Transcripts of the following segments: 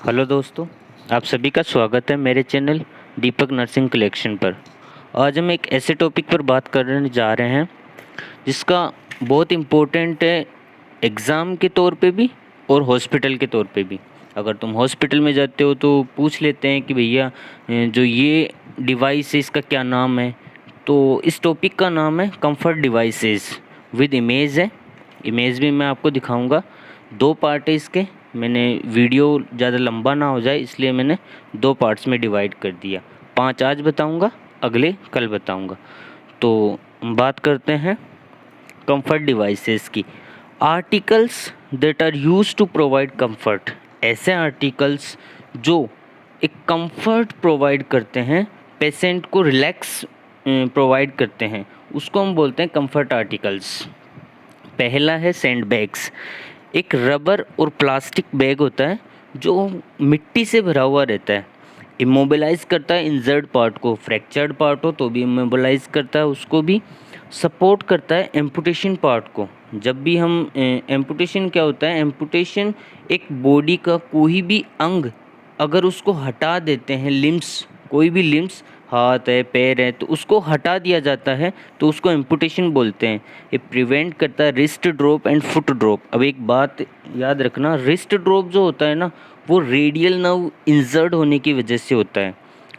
Hello दोस्तों, आप सभी का स्वागत है मेरे चैनल दीपक नर्सिंग कलेक्शन पर। आज हम एक ऐसे टॉपिक पर बात करने जा रहे हैं जिसका बहुत इम्पोर्टेंट है एग्ज़ाम के तौर पे भी और हॉस्पिटल के तौर पे भी। अगर तुम हॉस्पिटल में जाते हो तो पूछ लेते हैं कि भैया जो ये डिवाइस है इसका क्या नाम है। तो इस टॉपिक का नाम है कंफर्ट डिवाइसेस विद इमेज है। इमेज भी मैं आपको दिखाऊंगा। दो पार्ट है इसके। मैंने वीडियो ज़्यादा लंबा ना हो जाए इसलिए मैंने दो पार्ट्स में डिवाइड कर दिया। 5 आज बताऊंगा, अगले कल बताऊंगा। तो बात करते हैं कंफर्ट डिवाइसेस की। Articles that are used to provide comfort. ऐसे आर्टिकल्स जो एक कंफर्ट प्रोवाइड करते हैं, पेशेंट को रिलैक्स प्रोवाइड करते हैं, उसको हम बोलते हैं कंफर्ट आर्टिकल्स। पहला है सैंड बैग्स। एक रबर और प्लास्टिक बैग होता है जो मिट्टी से भरा हुआ रहता है। इमोबिलाइज करता है इंजर्ड पार्ट को, फ्रैक्चर्ड पार्ट हो तो भी इमोबिलाइज करता है उसको भी। सपोर्ट करता है एम्पुटेशन पार्ट को। जब भी हम एम्पुटेशन क्या होता है, एम्पुटेशन एक बॉडी का कोई भी अंग अगर उसको हटा देते हैं, लिम्स, कोई भी लिम्स, हाथ है, पैर है, तो उसको हटा दिया जाता है तो उसको एम्पुटेशन बोलते हैं। ये प्रिवेंट करता है wrist drop and foot drop. अब एक बात याद रखना, रिस्ट ड्रॉप जो होता है ना वो रेडियल नर्व इंजर्ड होने की वजह से होता है,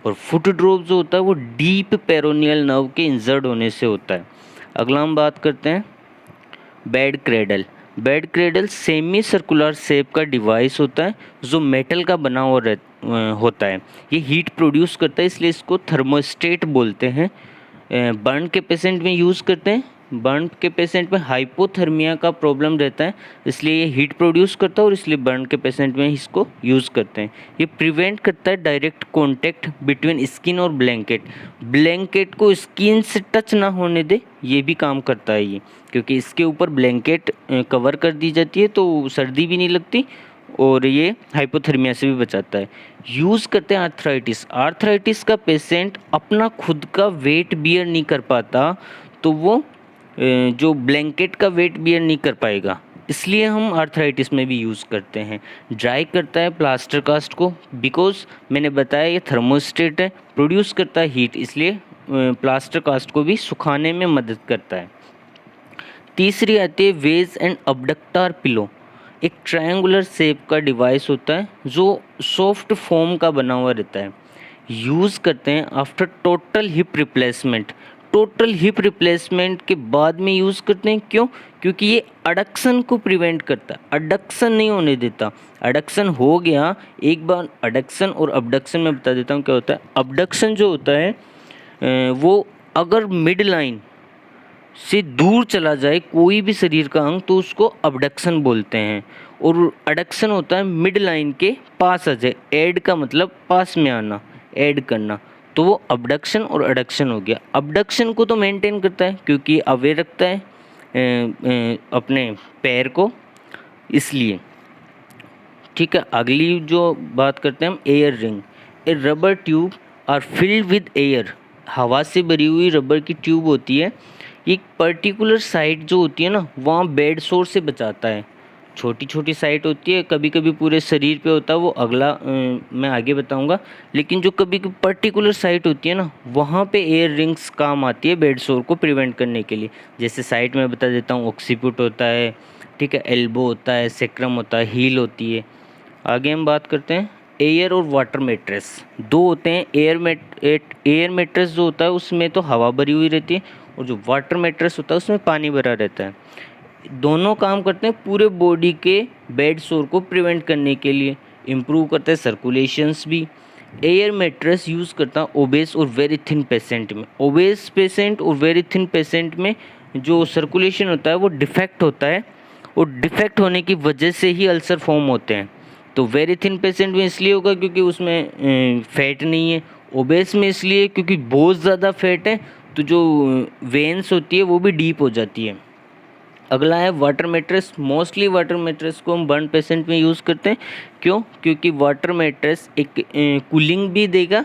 और फुट ड्रॉप जो होता है वो डीप पेरोनियल नर्व के इंजर्ड होने से होता है। अगला हम बात करते हैं bed cradle. Bed cradle semi circular shape का डिवाइस होता है जो मेटल का बना हुआ होता है। ये हीट प्रोड्यूस करता है इसलिए इसको थर्मोस्टेट बोलते हैं। बर्न के पेशेंट में यूज़ करते हैं। बर्न के पेशेंट में हाइपोथर्मिया का प्रॉब्लम रहता है इसलिए ये हीट प्रोड्यूस करता है और इसलिए बर्न के पेशेंट में इसको यूज़ करते हैं। ये प्रिवेंट करता है डायरेक्ट कॉन्टैक्ट बिटवीन स्किन और ब्लैंकेट। ब्लैंकेट को स्किन से टच ना होने दे, ये भी काम करता है ये, क्योंकि इसके ऊपर ब्लैंकेट कवर कर दी जाती है तो सर्दी भी नहीं लगती और ये हाइपोथर्मिया से भी बचाता है। यूज़ करते हैं आर्थराइटिस। आर्थराइटिस का पेशेंट अपना खुद का वेट बियर नहीं कर पाता तो वो जो ब्लैंकेट का वेट बियर नहीं कर पाएगा, इसलिए हम आर्थराइटिस में भी यूज़ करते हैं। ड्राई करता है प्लास्टर कास्ट को, बिकॉज मैंने बताया ये थर्मोस्टेट है, प्रोड्यूस करता है हीट, इसलिए प्लास्टर कास्ट को भी सुखाने में मदद करता है। तीसरी आती है वेज एंड अबडक्टर पिलो। एक ट्रायंगुलर शेप का डिवाइस होता है जो सॉफ्ट फोम का बना हुआ रहता है। यूज़ करते हैं after total hip replacement. Total hip replacement के बाद में यूज़ करते हैं, क्यों? क्योंकि ये अडक्शन को प्रिवेंट करता है, अडक्शन नहीं होने देता। अडक्शन हो गया एक बार, अडक्शन और अबडक्शन में बता देता हूँ क्या होता है। अबडक्शन जो होता है वो अगर मिड लाइन से दूर चला जाए कोई भी शरीर का अंग तो उसको अबडक्शन बोलते हैं, और अडक्शन होता है मिड लाइन के पास आ जाए। एड का मतलब पास में आना, ऐड करना, तो वो अबडक्शन और अडक्शन हो गया। अबडक्शन को तो मेंटेन करता है क्योंकि अवे रखता है अपने पैर को, इसलिए। ठीक है, अगली जो बात करते हैं हम air ring. A rubber tube are filled with air. हवा से भरी हुई रबर की ट्यूब होती है। एक पर्टिकुलर साइट जो होती है ना वहाँ बेड सोर से बचाता है। छोटी छोटी साइट होती है, कभी कभी पूरे शरीर पे होता है, वो अगला मैं आगे बताऊंगा। लेकिन जो कभी कभी पर्टिकुलर साइट होती है ना वहाँ पे एयर रिंग्स काम आती है बेड सोर को प्रिवेंट करने के लिए। जैसे साइट में बता देता हूँ, ऑक्सीपुट होता है, ठीक है, एल्बो होता है, सेक्रम होता है, हील होती है। आगे हम बात करते हैं एयर और वाटर मैट्रेस। दो होते हैं। एयर मैट्रेस जो होता है उसमें तो हवा भरी हुई रहती है, और जो वाटर मैट्रेस होता है उसमें पानी भरा रहता है। दोनों काम करते हैं पूरे बॉडी के बेड सोर को प्रिवेंट करने के लिए, इम्प्रूव करते हैं सर्कुलेशंस भी। एयर मैट्रेस यूज़ करता है ओबेस और वेरी थिन पेशेंट में। ओबेस पेशेंट और वेरी थिन पेशेंट में जो सर्कुलेशन होता है वो डिफेक्ट होता है, और डिफेक्ट होने की वजह से ही अल्सर फॉर्म होते हैं। तो वेरी थिन पेशेंट में इसलिए होगा क्योंकि उसमें फैट नहीं है। ओबेस में इसलिए क्योंकि बहुत ज़्यादा फैट है, तो जो वेन्स होती है वो भी डीप हो जाती है। अगला है water mattress. Mostly water mattress को हम बर्न पेशेंट में यूज़ करते हैं। क्यों? क्योंकि वाटर मैट्रेस एक कूलिंग भी देगा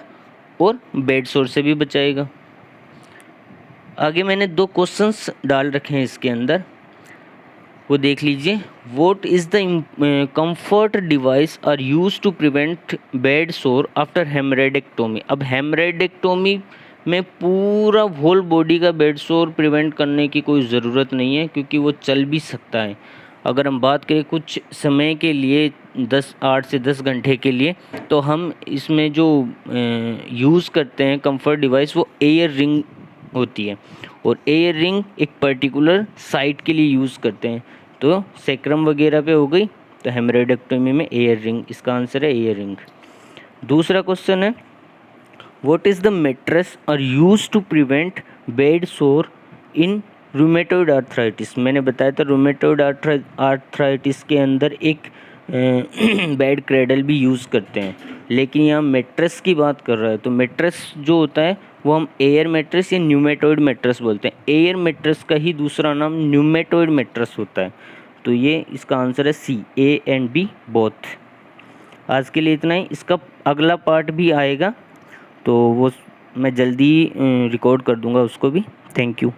और बेड सोर से भी बचाएगा। आगे मैंने 2 क्वेश्चंस डाल रखे हैं इसके अंदर। वो देख लीजिए। What is the comfort device are use to prevent bed sore after hemorrhoidectomy. अब हेमरेडेक्टोमी में पूरा होल बॉडी का बेड सोर प्रिवेंट करने की कोई ज़रूरत नहीं है, क्योंकि वो चल भी सकता है। अगर हम बात करें कुछ समय के लिए 8 से 10 घंटे के लिए, तो हम इसमें जो यूज़ करते हैं कंफर्ट डिवाइस, वो एयर रिंग होती है, और एयर रिंग एक पर्टिकुलर साइट के लिए यूज़ करते हैं। तो सेक्रम वगैरह पे हो गई, तो हेमरेडेक्टोमी में एयर रिंग, इसका आंसर है एयर रिंग। दूसरा क्वेश्चन है, what is the mattress are use to prevent bed sore in rheumatoid arthritis. मैंने बताया था रूमेटॉइड आर्थराइटिस के अंदर एक बेड क्रेडल भी यूज़ करते हैं, लेकिन यहाँ मैट्रेस की बात कर रहा है, तो मैट्रेस जो होता है वो हम एयर मैट्रेस या न्यूमेटॉइड मैट्रेस बोलते हैं। एयर मैट्रेस का ही दूसरा नाम न्यूमेटॉइड मैट्रेस होता है। तो ये इसका आंसर है सी, ए एंड बी बोथ। आज के लिए इतना ही। इसका अगला पार्ट भी आएगा, तो वो मैं जल्दी रिकॉर्ड कर दूंगा उसको भी। Thank you.